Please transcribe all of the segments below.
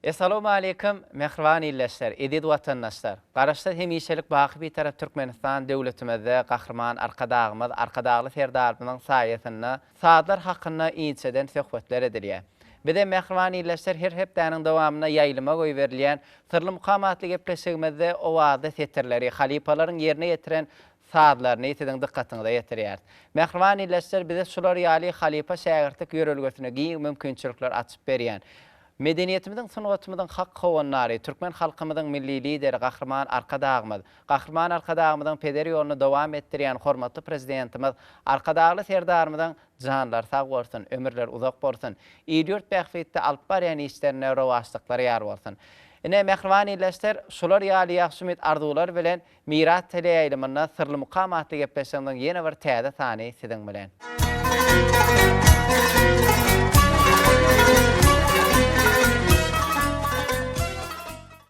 Assalamu alaikum, mehriban illäşler, edid watandaşlar. Garaşda hemişelik baky bir tarap Türkmenistan döwletimizde gahrman arkadagymyz, arkadagly ferdarymyň saýatyna, saatlar hakynda iňçeden söhbetler edilýär. Bide mehriban illäşler her hepdäniň dowamyna ýaýlyma goý berilýän sırly mukamatly gepleşigimizde o wagda setirleri, halipalaryň ýerine ýetiren saatlaryny ýetiden dikkatyňyza ýetirýär. Mehriban illäşler bize şular ýaly halipa şähertlik ýörelgesine giň mümkinçilikler açyp berýän. Medeniýetimizin, sungatymyzyň hak howannary, türkmen halkymyzyň milli lideri, gahrman arkadagymyz, gahrman arkadagymyzyň pederi ýoluna dowam etdirýän hormatly prezidentimiz, arkadagly serdarymyzyň janlar sag bolsun, ömürler uzak bolsun, iýdýört bähfetde alyp barýan işlerine rowaçlyklary ýar bolsun. Ine mehriban illäşler, şular ýaly ýagşy arzuwlar bilen miras teleýaýlymyna sırly mukamatly gepleşigimiň ýene bir täze sany siziň bilen.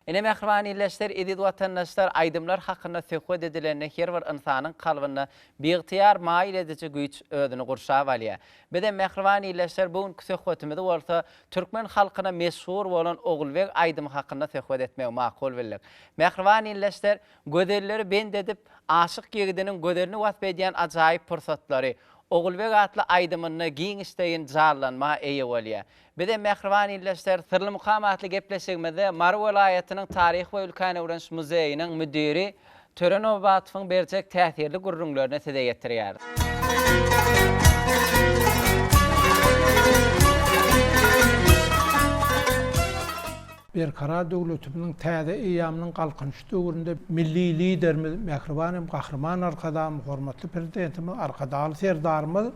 Ine mehriban illäşler, edid watandaşlar, aýdymlar hakynda söhbet edilenne her bir insanyň kalbyna beýtiýar maýil edici güýç özüni gurşap alýar. Bide mehriban illäşler, bu söhbetimizde bolsa türkmen halkyna meşhur bolan Oglbek aýdym hakynda söhbet etmek makul bildik. Mehriban illäşler, gözelleri bend edip aşyk ýigidiniň gözelini wasp edýän ajaýyp pursatlary Oglbek atly aýdymyny giň isteýän jarlanma eýe bolýar. Bide mehriban illäşler, sırly mukamatly gepleşigimizde Mar welaýatynyň Taryh we Ülkän öwrenç muzeýiniň müdiri Tören Obatowyň berjek täsirli gurrunlaryny size ýetirýär. Berkara döwletimiň täze eýamynyň galkynç döwründe milli liderimiz, mehribanym, gahrman arkadam, hormatly prezidentimiz, arkadaly serdarymyz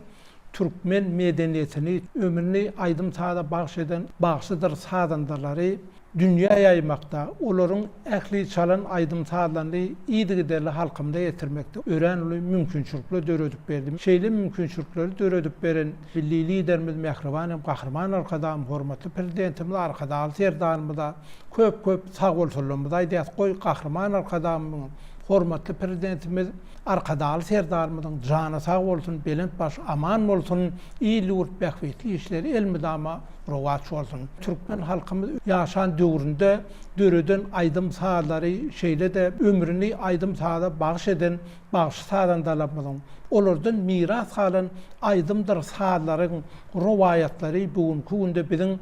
türkmen medeniýetini, ömrüni aýdym saada bagş eden bagşydyr saadandalary dünýä ýaymakda, olaryň ähli çalan aýdym saadlaryny ýygy halkymda ýetirmekde ören uly mümkinçilikler döredip berdim. Şeýle mümkinçilikleri döredip beren milli liderimiz, mehribanym, gahrman arkadam, hormatly prezidentimiz, arkadaly serdarymyza köp sag bolsunlar aýdýas goý gahrman arkadamyň, hormatly prezidentimiz, arkadaly serdarymyzyň jana sag bolsun, belent baş aman bolsun, ýyly urt bähfetli işleri elmidama rowaç bolsun. Türkmen halkymyz ýaşan döwründe döreden aýdym saadlary şeýle de ömrüni aýdym saada bagş eden bagş saadandalarymyzyň olardan miras halan aýdymdyr saadlaryň rowayatlary bugünkü günde biziň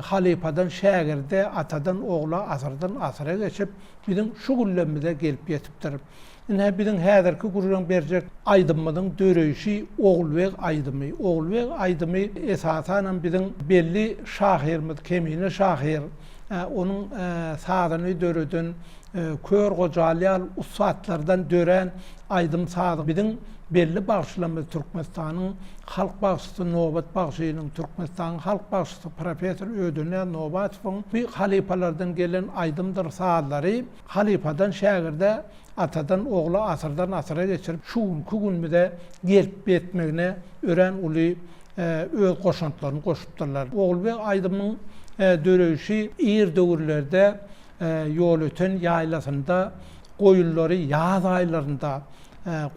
halipadan şägirde, atadan ogla, asyrdan asyra geçip biziň şu güllemizde gelip ýetipdir. Ine biziň häzirki gurrun berjek aýdymynyň döreýişi Oglbek aýdymy. Oglbek aýdymy esasanan biziň belli şahyrymyz, Kemine şahyr, onun saadany döreden kör gojalyal usatlardan dören aýdym saady biziň belli bagşlamyz Türkmenistanyň halk bagşysy Nobat bagşynyň, Türkmenistanyň halk bagşysy professor Ödüne Nobatowyň bir halipalardan gelen aýdymdyr saadlary halipadan şägirde atadan ogla, asyrdan asyra geçirip şu günmide gelip betmegine ören uly öz goşantlaryny goşupdyrlar. Oglbek aýdymyň döreýişi ýer döwürlerde ýol öten ýaýlasynda goýunlary ýaz aýlarynda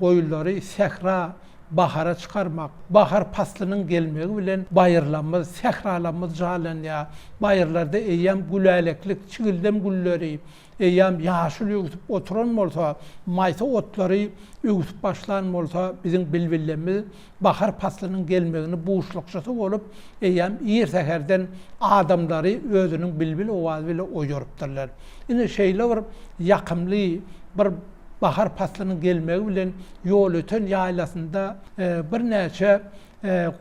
goýunlary sehra bahara çıkarmak, bahar paslynyň gelmegi bilen baýırlanmaz, sehralanmaz jalanýa, baýırlarda eýýäm güläleklik, çigildem gülleri, eýýäm ýaşyl ýügüp oturan bolsa, maýta otlary ýügüp başlan bolsa, biziň bilbillerimiz bahar paslynyň gelmegini buýuşlukçysy bolup, eýýäm ýer seherden adamlary özüniň bilbil owazy bilen oýurypdyrlar. Ine şeýle bir ýakymly bir bahar paslynyň gelmegi bilen ýol öten ýaýlasynda bir näçe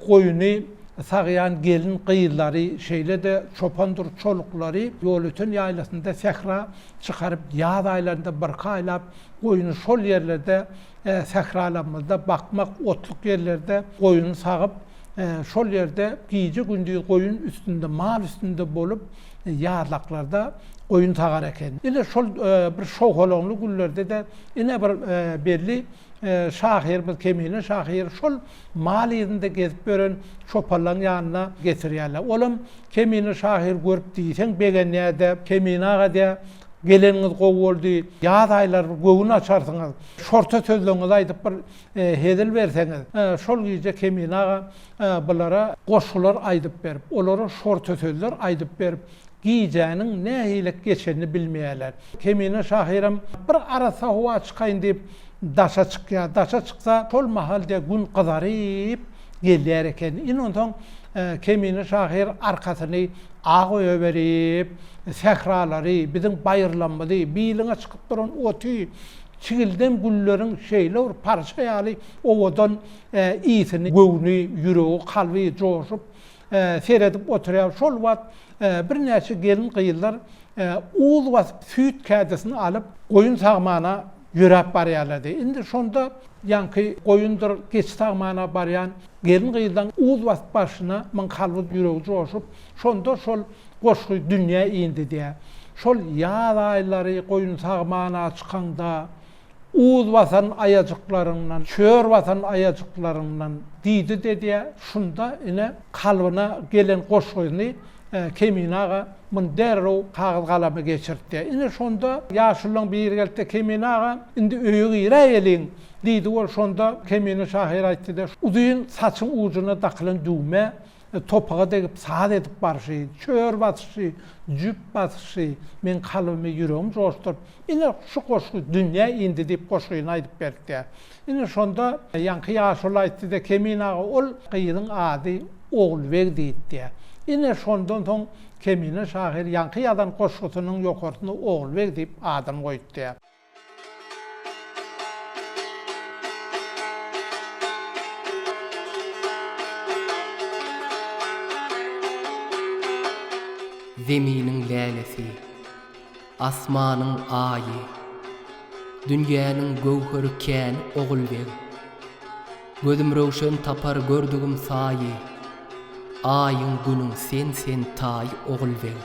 goýuny sagyan gelin gyýlary, şeýle de çopandyr çoluklary ýol öten ýaýlasynda sehra çykaryp ýaz aýlarynda barka aýlap goýuny şol ýerlerde sehralamyzda bakmak, otluk ýerlerde goýuny sagyp şol ýerde giýje gündüz goýun üstünde, mal üstünde bolup ýazlaklarda goýun tagar eken. Ine şol bir şowholonly günlerde de ine bir belli şahyr, bir Kemine şahyr şol mal ýerinde gezip beren çopanlaryň ýanyna getirýärler. Olam Kemine şahyr görüp diýsen begenýärde Kemine aga geleniňiz gowy boldy, ýaz aýlary göwüni açarsyňyz, şorta sözleňizi aýdyp bir hedil berseňiz, şol giýje Kemine aga bulara goşgular aýdyp berip, olara şorta sözler aýdyp berip, giyeceğinin nähilek geçenini bilmeýärler. Kemine şahirem bir arasa hova çıkayın deyip daşa çıkýar. Daşa çıksa şol mahalde gün gyzaryp gelýär eken. Inondan kemine şahir arkasyny ağa berip, sehralary, bizim bayırlanmady, biýliňe çykyp duran oty, çigilden güllerin şeyler parçayaly owadan ýitini, göwni, ýüregi, kalby joşup seyredip oturýar. Şol wagt bir näçe gelin gyýylar uğul basyp süýt kädesini alyp goýun sagmana ýörep barýarlardy. Indi şonda ýanky goýundur geç sagmana barýan gelin gyýydan uğul basyp başyna men kalby ýüregi joşup şonda şol goşgy dünýä indi diýär. Şol ýaz aýlary goýun sagmana çykanda uğul basan ayajyklaryňdan, çör basan ayajyklaryňdan diýdi dediýär. Şunda ine kalbyna gelen goşgyny Kemine ağa mun derrew kagyz galamy geçirdi. Ine şonda ýaşylyň bir geldi Kemine ağa indi öýü gyraýelyň diýdi. O şonda Kemine şahir aýtdy. Uzyň saçyň ucuna daklyň düwme topaga degip saat edip barşy, çör basyşy, jüp basyşy, men kalbymy ýüregim joşdurup, ine şu goşgy dünýä indi diýip goşgyny aýdyp berdi. Ine şonda ýanky ýaşyl aýtdy Kemine ağa ol gyýynyň ady Oğulbeg diýdi. Ine şondan soň Kemine şahir ýanky ýadan goşgusynyň ýokartyny Oğulbeg diýip adyny goýdy. Zeminiň lälesi, asmanyň aýy, dünýäniň gowhary kän Oğulbeg. Gözüm rowşan tapar gördügüm saýy, aýyň günüň sen taý Oğulbeg.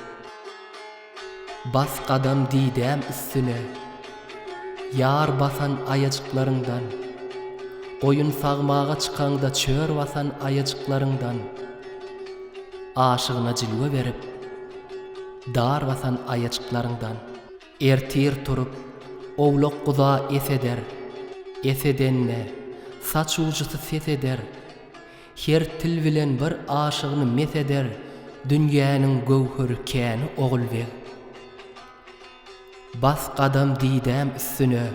Bas gadam diýdäm üstüne, ýar basan aýajyklaryňdan, goýun sagmaga çykanda çör basan aýajyklaryňdan, aşygyna jilwe berip, dar basan aýajyklaryňdan, ertir turup, owlak guza eseder, esedenne, saç uçysy ses eder, her til bilen bir aşygyny meseder, dünýäniň gowhary kän Oğulbeg. Bas gadam diýdäm üstüne,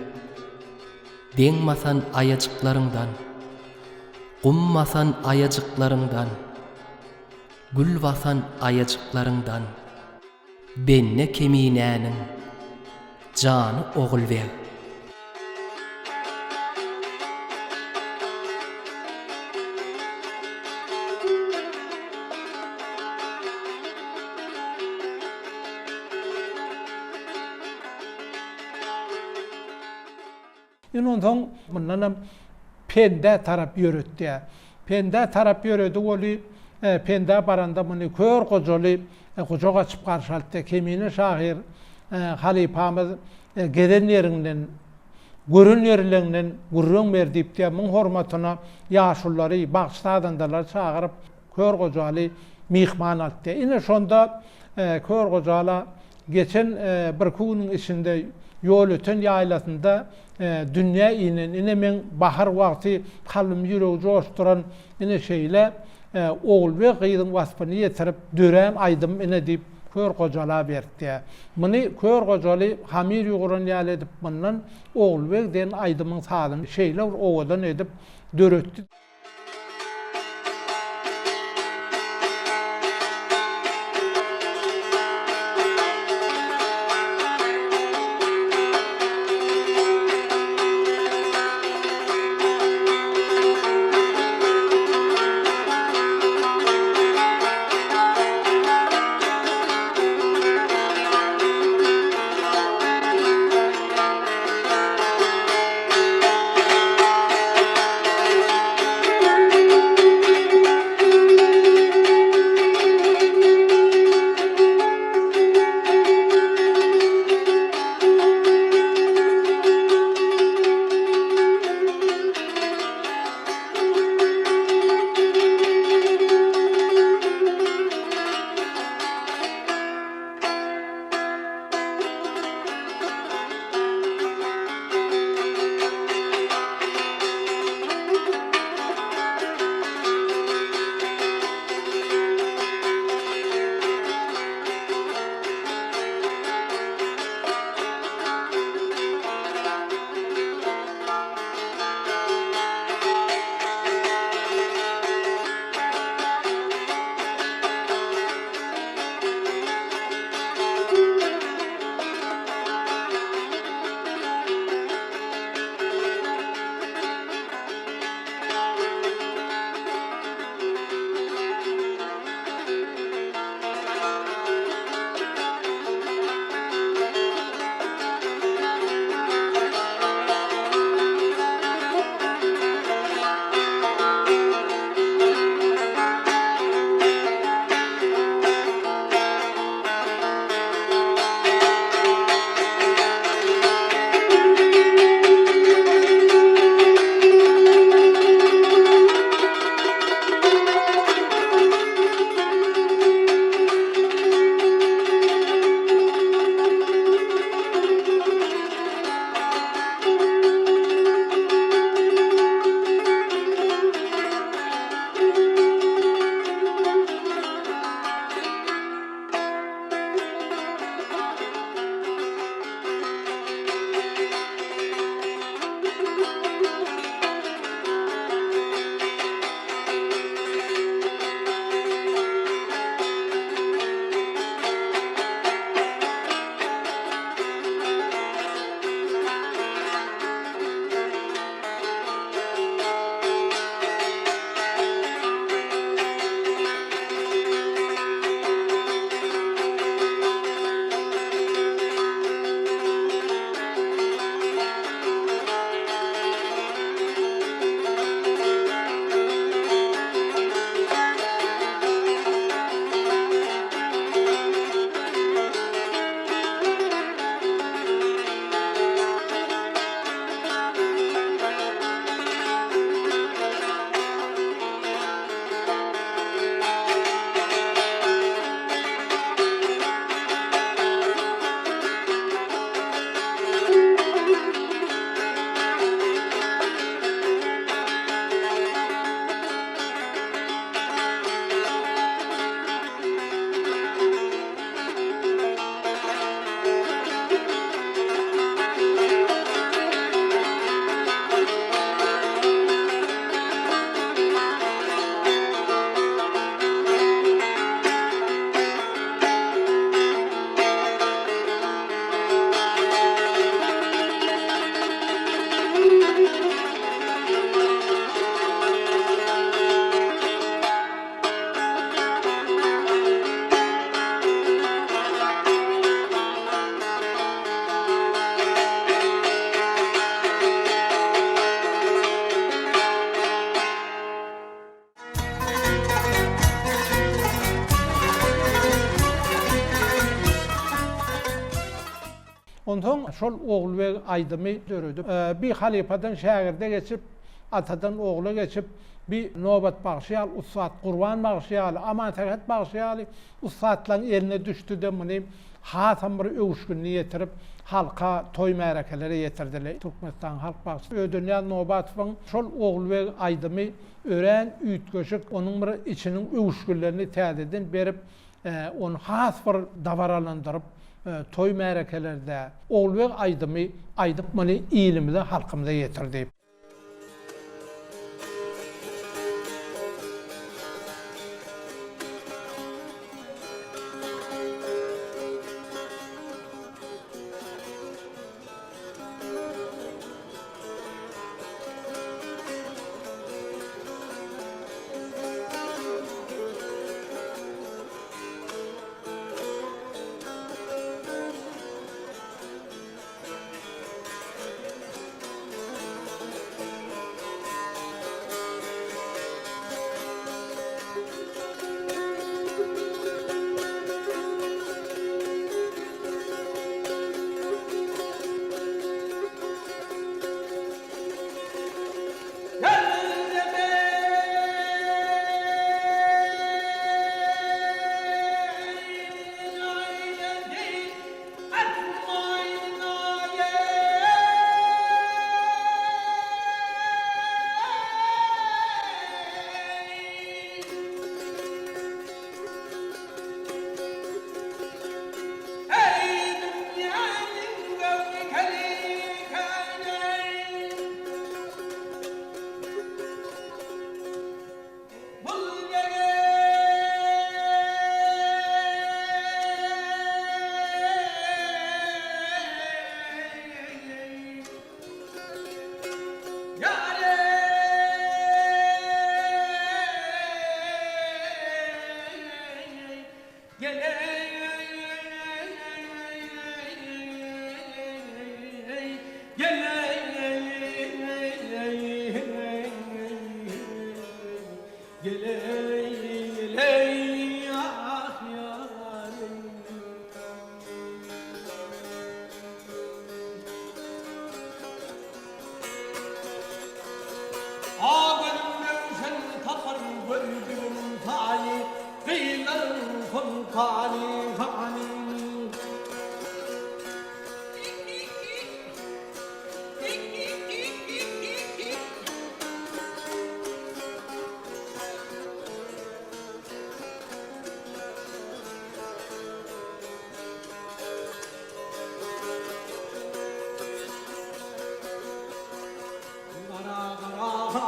deňmasan aýajyklaryňdan, gummasan aýajyklaryňdan, gül basan aýajyklaryňdan, benne Keminäniň jany Oğulbeg. Inondan bundan pende tarap ýöretdi. Pende tarap ýöredi oly pende baranda muny kör gojaly gojaga açyp garşaltdy. Kemine şahir halipamyz geden ýerinden görün ýerlerinden gurrun berdipdi. Muň hormatyna ýaşullary bagştadandalar çagyryp kör gojaly mihman aldy. Ine şonda kör gojala geçen bir kunyň içinde ýol öten ýaýlasynda dünýä inen ine men bahar wagty kalbym ýüregi joşduran ine şeýle Oğulbeg gyýdyň waspyny ýetirip dören aýdym ine diýip kör gojala berdi. Muny kör gojaly hamir ýuguran ýaly edip bundan Oğulbeg den aýdymyň salyny şeýle owadan edip döretdi. Ondan şol oğul ve aydımı dörüdüp, bir halifadan şagirde geçip, atadan oğula geçip, bir nobat bağışıyal, ustad kurban bağışıyal, amantakat bağışıyal, ustadlan eline düştü de bunu hatam bir övüşkünlüğü yetirip, halka toy merakeleri yetirdiler. Türkmenistan halk bağışı. Ödünyan nobatıfın şol oğul ve aydımı öğren, üyt göçük, onun bir içinin övüşkünlerini tədidin berip, onu has bir davaralandırıp, toy merakelerde oğul ve aydımı aydıp bunu ilimde halkımda yetirdi.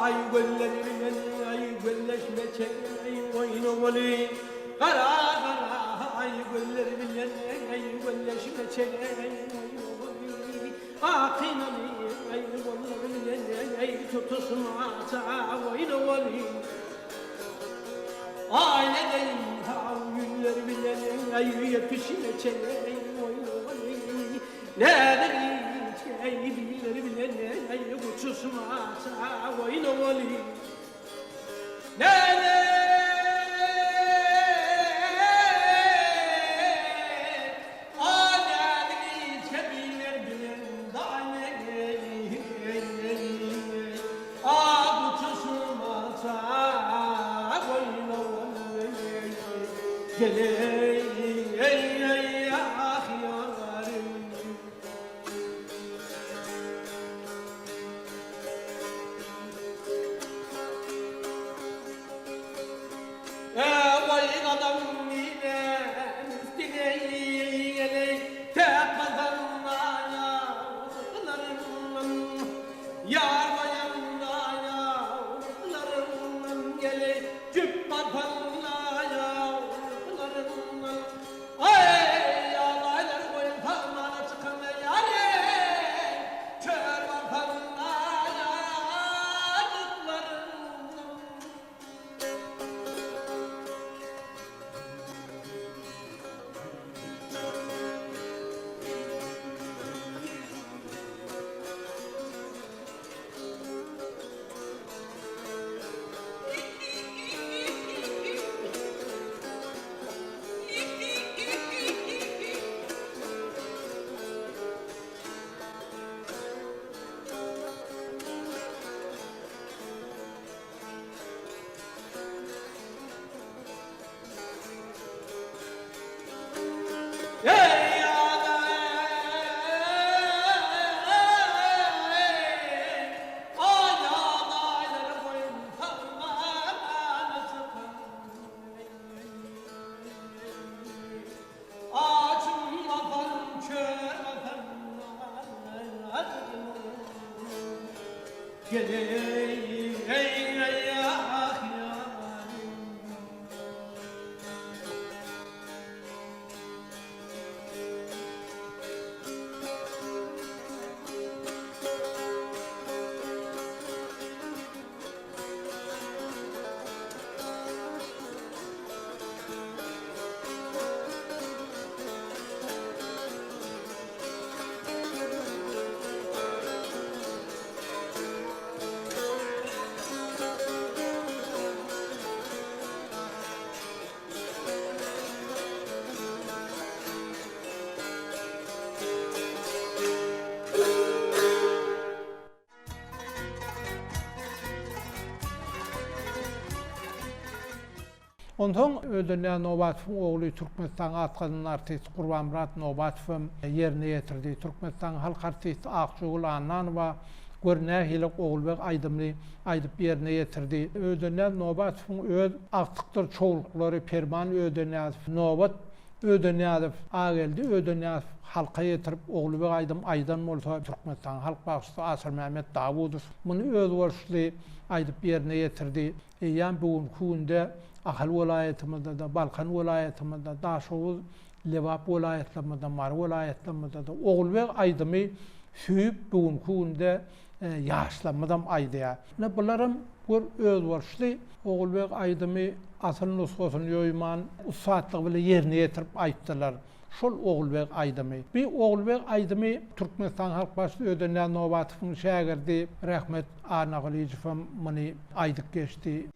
ay göllerin ay gölleşme çey oyunu vali kara kara ay göllerin ay gölleşme çey oyunu vali akınali ay göllerin ay tutusma ta oyunu vali ailenin güllerin ay yetişme çey oyunu vali nedir ay bilir bilen ay uçuşma sa oyunu vali ne adadini çebilir bilen dane a uçuşma sa oyunu vali gele geleyim ey ah yarim. Ondan ödünle Nobatov'un oğlu Türkmenistan atqadının artist Qurbanmurat Nobatov'un yerine getirdiği Türkmenistan halk artisti Aqçugul Annanova Görnähilik Oğulbek Aydymly aydyp yerine getirdi. Ödünle Nobatov'un öz aktıktır çoğulukları Perman Ödünäzow Nobat Ödünäzow ageldi. Ödünäzow halka getirip Oğulbek Aydym aydan bolsa Türkmenistan halk başçısı Asır Mehmet Davudow bunu öz borçly aydyp yerine getirdi. Yani bugün kunde Ahal vilayetimizde de, Balkan vilayetimizde de, Daşoğuz, Levap vilayetlerimizde, Mar vilayetlerimizde de Oğulbek Aydymy süýüp bugün kunde yaşlanmadan aydıya. Bularım öz borçly Oğulbek Aydymy asıl nusxasyny ýoýman usatlyk bilen yerine getirip aýtdylar. Şol Oğulbek Aydymy. Bir Oğulbek Aydymy Türkmenistan halk başçy Ödünle Nobatov'un şagirdi Rahmet Arnaqlyjew muny aýdyp geçdi.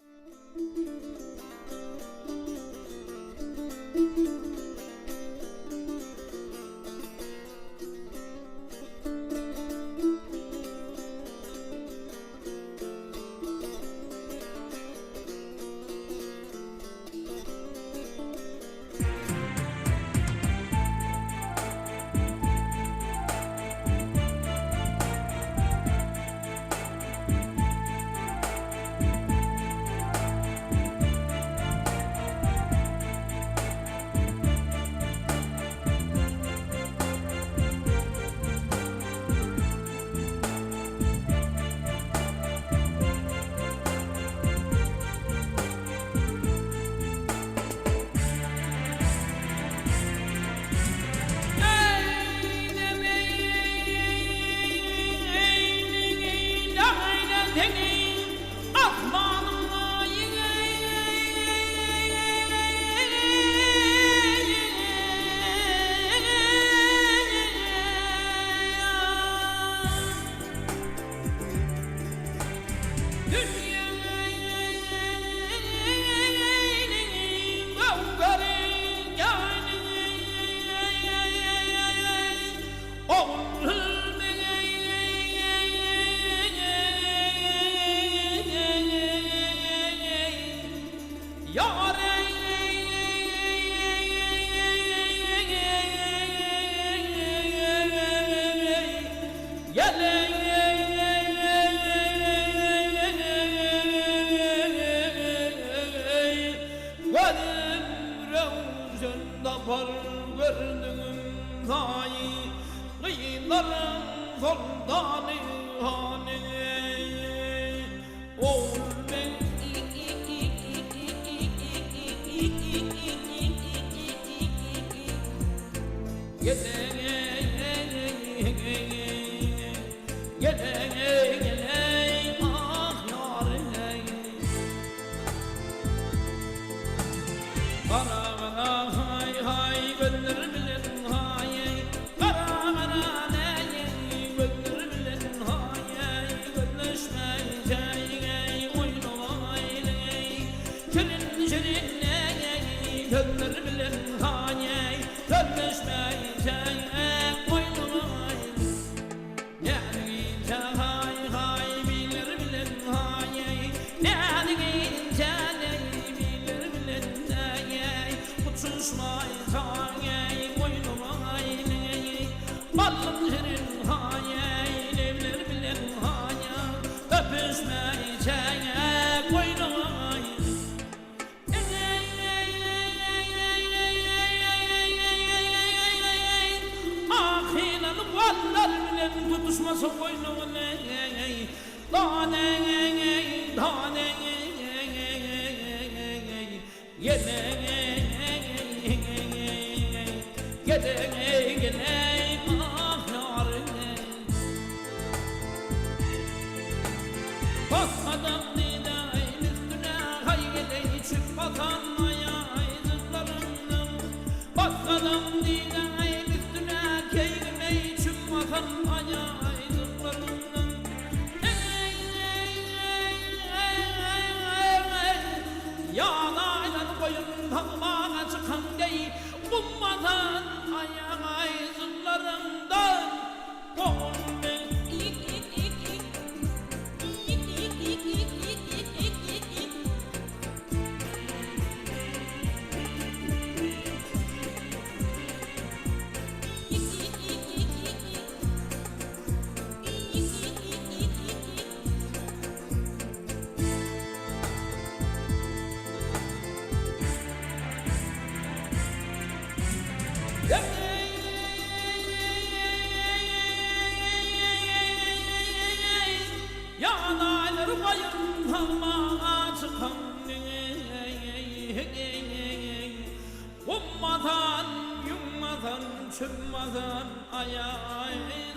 Ummadan, yummadan, çıkmadan ayağı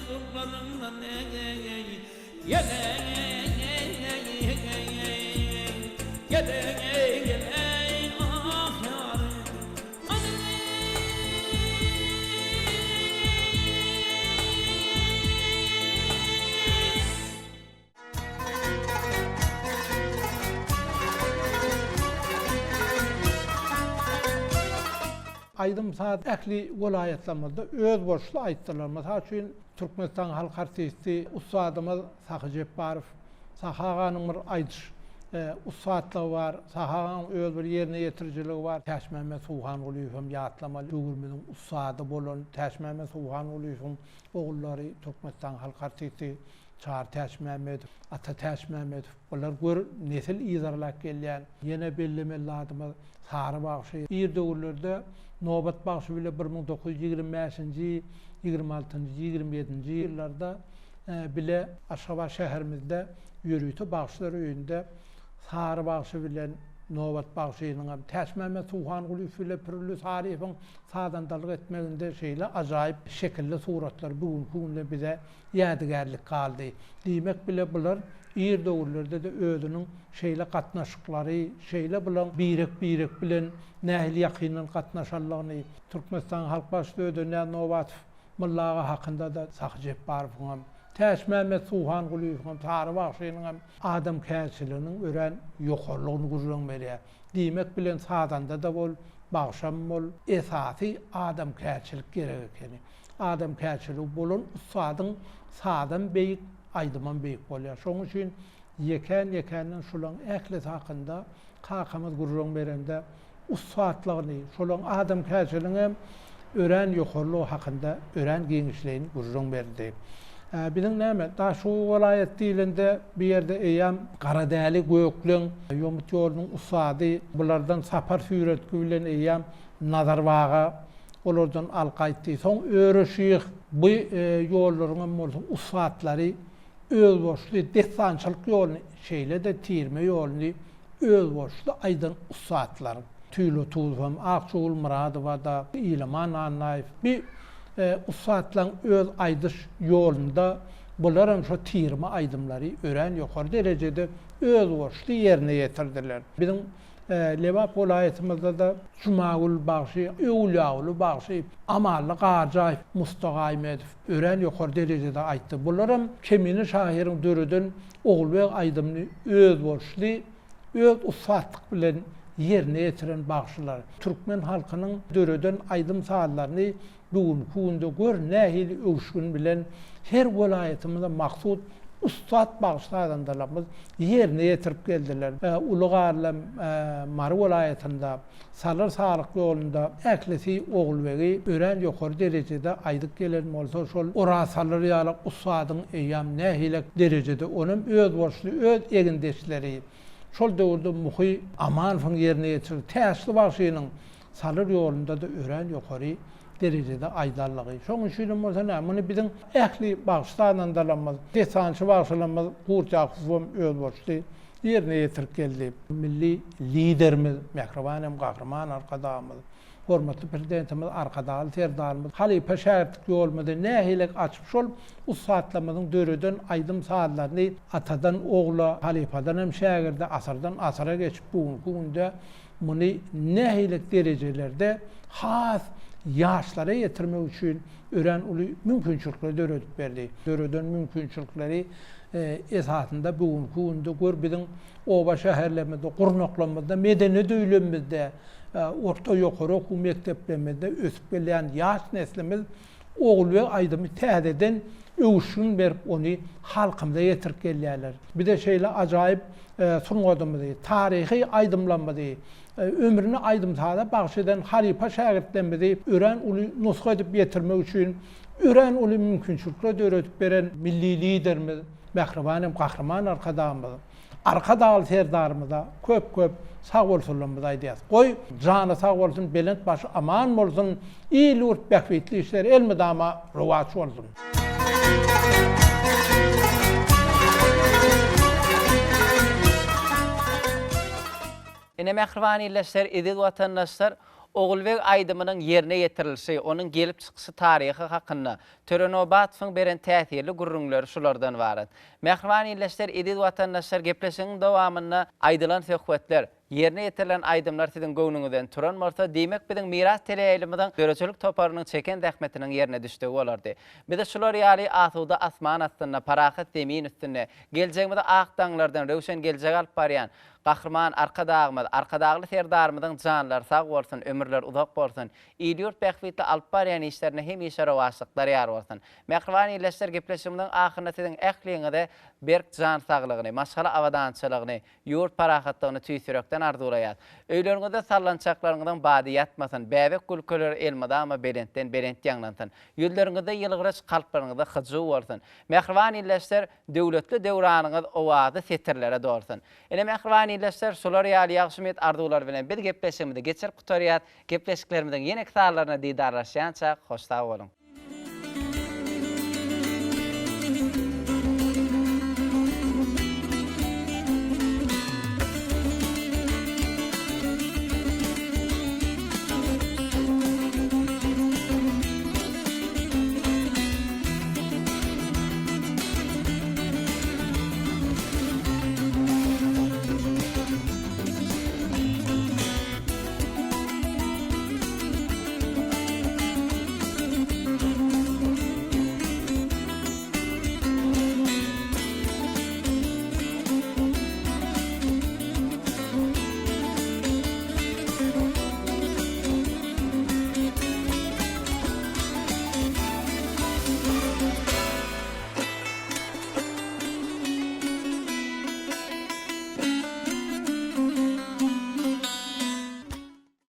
zurlarından ah yarim. Aydım saat ähli vilayetlerinde öz boşlu aýtdylar. Mesela şu Türkmenistan halk artisti Usadymyz Sahy Jepbarow, Sahaganyň bir aýdyş usatlygy bar, Sahaganyň öz bir ýerine ýetirjiligi bar. Täşmeme Suhan Uluyevem ýatlamaly döwürmeniň usady bolan Täşmeme Suhan Uluyevem ogullary Türkmenistan halk artisti Çar Täşmeme, Ata Täşmeme, bolar gör nesil ýazarlar gelýän. Ýene bellemeli adamyz Sary Bagşy bir döwürlerde Nobat Bagşy bile 1925-nji, 26-njy, 27-nji ýyllarda bile Aşgabat şäherimizde ýürüýti Bagşylar öýünde Sary Bagşy bilen Nobat Bagşynyň Täşmeme Suhan Ulyýew bilen pürlü taryhyň sadandalyk etmeginde şeýle ajaýyp şekilli suratlar bugünkü günde bize ýadigarlyk galdy. Diýmek bile bular ýer döwürlerde de özüniň şeýle gatnaşyklary, şeýle bilen birek bilen nähil ýakynyň gatnaşanlygyny Türkmenistan halk başçy ödüne Nobat Mullaga hakynda da Sahy Jepbarowyň Täşmeme Suhan Ulyýew Sary Bagşynyň adam käçiliginiň ören ýokarlygyny gurulýan berýär. Diýmek bilen sadanda da bol bagşam bol esasy adam käçilik gerek ekeni. Adam käçiligi bolan usadyň sadan beýik aýdyman beýik bolýar. Şoň üçin ýeken şolaň ählet hakynda kakymyz gurulýan berende usatlygyny, şolaň adam käçiliginiň ören ýokarlygy hakynda ören geňişligini gurulýan berdi. Bizim näme? Da şu vilayet dilinde bir yerde eýam Garadäli Gökleň, Ýomut ýolunyň usady, bulardan sapar süretki bilen eýam Nazarbaga, olardan alqaýtdy. Soň öreşýik bu ýollaryň bolsun usatlary öz boşly destançylyk ýoluny, şeýle de tirme ýoluny öz boşly aýdan usatlar. Tüýli Tuzam, Akçul Muradowa da, İlman Annaýew bir usatlaryň öz aýdyş ýolunda bularam şu tirme aýdymlary ören ýokary derejede öz boşly ýerine ýetirdiler. Bizim Lewap vilayetimize da Cumagul Bagşy, Öwlýagul Bagşy, Amally Gajaýew, Mustafa Aýmedow ören ýokary derejede aýtdy. Bularam Kemini şahyryň dörüden Oglbek aýdymny öz boşly, öz usatlyk bilen ýerine ýetiren bagşylar. Türkmen halkynyň dörüden aýdym sahallaryny bugünkü günde gör nähili öwüşgün bilen her vilayetimizde maksud ustat bagşylarymyz ýerine ýetirip geldiler. Ulugarlym Mary vilayetinde Salar Saryk ýolunda äklesi Oglbegi ören ýokary derejede aýdyk gelen bolsa şol orasalar ýaly ustadyň eýam nähili derejede onuň öz boşly öz egindeşleri şol döwürde Muhy Amanowyň ýerine ýetirip Täşli Bagşynyň Salar ýolunda da ören ýokary derecede aydarlığı. Şoň üçin bolsa näme bizim ähli bagşlanan dalanmaz. Desançy bagşlanmaz. Gurjakow öz bolşdy. Yerine yetirip geldi. Milli liderimiz, Mehribanem Gahryman arkadamız, hormatly prezidentimiz arkadaly terdarymyz, halipa şähertlik ýolmady nähilek açyp ol, u saatlamyzyň döreden aýdym saatlaryny atadan ogla, halipadan hem şägirde asardan asara geçip bugünkü günde muny nähilek derejelerde has yaşlara yetirmek üçin ören uly mümkinçilikleri döredip berdi. Döreden mümkinçilikleri esasında bugünkü günde gör bizim oba şäherlerimizde, gurnaklamada, medeni döýlemizde, orta ýokary okuw mekteplerimizde ösüp gelen ýaş neslimiz ogul we aýdymy täzeden öwüşün berip ony halkymyza ýetirip gelýärler. Bir de şeýle ajaýyp sungadymyzy, taryhy aýdymlanmady, ömrüni aýdymsada bagş eden halipa şähertlerimizi ören uly nusga edip ýetirmek üçin ören uly mümkinçilikleri döredip beren milli liderimiz Mehribanem Gahryman arkadamyz, arkadaly terdarymyza köp sag bolsunlarymyzy aýdýas. Goý jany sag bolsun, belent başı aman bolsun, ýyl urt bähwetli işler elmydama rowaç bolsun. Ine Mehriban illeşler, ediz watandaşlar, Oğulbek aýdymynyň ýerine ýetirilşi, onuň gelip çykysy taryhy hakynda Törenobatyň beren täsirli gurrunlary şulardan barat. Mehriban illeşler, ediz watandaşlar gepleşigiň dowamynda aýdylan söhbetler, ýerine ýetirilen aýdymlar siziň göwnüňizden turan bolsa, demek biziň miras teleýilimizden döreçilik toparynyň çeken dähmetiniň ýerine düşdigi bolardy. Bir de şular ýaly asuda asman astynda, parahat zemin üstünde, geljegimizde ak daňlardan röwşen geljek alyp barýan Gahryman arkadagly terdarymyzyň janlary sag bolsun, ömürler uzak bolsun, ýurt bähwetli alyp barýan işlerine hem işe rowaçlyklar ýar bolsun. Mehriban illeşler gepleşigimiň ahyrynda siziň ähliňizde berk jan saglygyny, maşgala awadançylygyny, ýurt parahatlygyny tüýsürekden arzulayat. Öýleriňizde sallançaklaryňyzdan bady ýatmasyn, bäbek gülkeler elmadama belentden belent ýaňlansyn. Ýülleriňizde ýylgyraç kalplaryňyzda hyjy bolsun. Mehriban illeşler döwletli döwranyňyz owazy setirlere dorsun. Ene Mehriban illeşler şolar ýaly ýagşymet arzular bilen bir gepleşigimizde geçer gutarýat. Gepleşiklerimizden ýene kısalarına didarlaşýança hoşsag bolun.